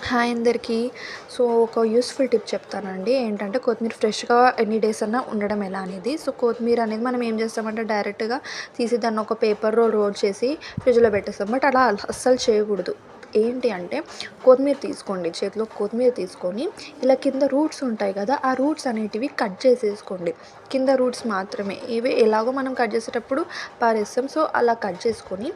Hi అందరికీ. ఒక useful tip చెప్తానండి. ఏంటంటే కొత్తిమీర ఫ్రెష్‌గా ఎన్ని డేస్ అన్నా ఉండడం ఎలా అనేది. కొత్తిమీర అనేది మనం ఏం చేస్తామంటే డైరెక్ట్‌గా తీసి దాన్ని ఒక పేపర్ రోల్ చేసి ఫ్రిడ్జ్‌లో పెట్టేస్తాం. బట్ అలా అస్సలు చేయకూడదు. ఏంటి అంటే కొత్తిమీర తీసుకోండి. చేతిలో కొత్తిమీర తీసుకొని ఇలా కింద రూట్స్ ఉంటాయి కదా! ఆ రూట్స్ అనేటివి కట్ చేసేసుకోండి. కింద రూట్స్ మాత్రమే. ఇవి ఎలాగో మనం కట్ చేసేటప్పుడు పారేస్తాం. అలా కట్ చేసుకొని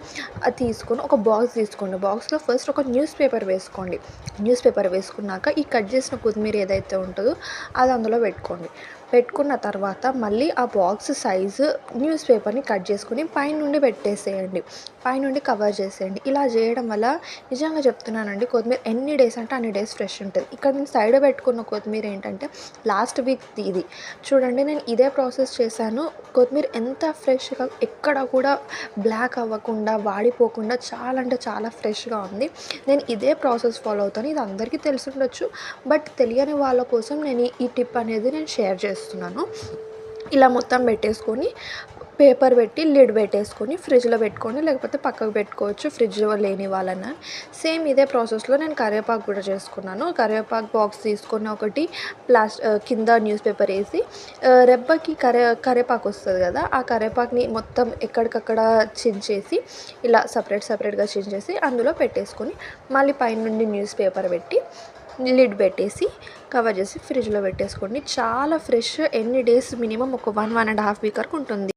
అది తీసుకొని ఒక బాక్స్ తీసుకోండి. బాక్స్‌లో ఫస్ట్ ఒక న్యూస్ పేపర్ వేసుకోండి. న్యూస్ పేపర్ వేసుకున్నాక ఈ కట్ చేసిన కొత్తిమీర ఏదైతే ఉంటుందో అది అందులో పెట్టుకోండి. పెట్టుకున్న తర్వాత మళ్ళీ ఆ బాక్స్ సైజు న్యూస్ పేపర్‌ని కట్ చేసుకొని పైనుండి పెట్టేసేయండి. పైనుండి కవర్ చేసేయండి. ఇలా చేయడం వల్ల నిజంగా చెప్తున్నానండి కొత్తిమీర ఎన్ని డేస్ అంటే అన్ని డేస్ ఫ్రెష్ ఉంటది. ఇక్కడ నేను సైడ్ పెట్టుకున్న కొత్తిమీర ఏంటంటే లాస్ట్ వీక్‌ది ఇది. చూడండి నేను ఇదే ప్రాసెస్ చేశాను. కొత్తిమీర ఎంత ఫ్రెష్‌గా ఎక్కడ కూడా బ్లాక్ అవ్వకుండా, వాడిపోకుండా చాలా అంటే చాలా ఫ్రెష్‌గా ఉంది. నేను ఇదే ప్రాసెస్ ఫాలో అవుతాను. ఇది అందరికీ తెలిసుండొచ్చు. బట్ తెలియని వాళ్ళ కోసం నేను ఈ టిప్ అనేది నేను షేర్ చేస్తున్నాను. ఇలా మొత్తం పెట్టేసుకొని పేపర్ పెట్టి లిడ్ పెట్టేసుకొని ఫ్రిడ్జ్‌లో పెట్టుకోండి. లేకపోతే పక్కకు పెట్టుకోవచ్చు ఫ్రిడ్జ్‌లో లేని వాళ్ళన్నా. సేమ్ ఇదే ప్రాసెస్‌లో నేను కరివేపాకు కూడా చేసుకున్నాను. కరివేపాకు బాక్స్ తీసుకొని ఒకటి కింద న్యూస్ పేపర్ ఏసి రెబ్బకి కరివేపాకు వస్తది కదా! ఆ కరివేపాకుని మొత్తం ఎక్కడికక్కడ చించేసి ఇలా సెపరేట్‌గా చించేసి అందులో పెట్టేసుకొని మళ్ళీ పైనుండి న్యూస్ పేపర్ పెట్టి లిడ్ పెట్టేసి కవర్ చేసి ఫ్రిడ్జ్‌లో పెట్టేసుకోండి. చాలా ఫ్రెష్ ఎన్ని డేస్ మినిమమ్ ఒక 1, 1 ½ వీక్ వరకు ఉంటుంది.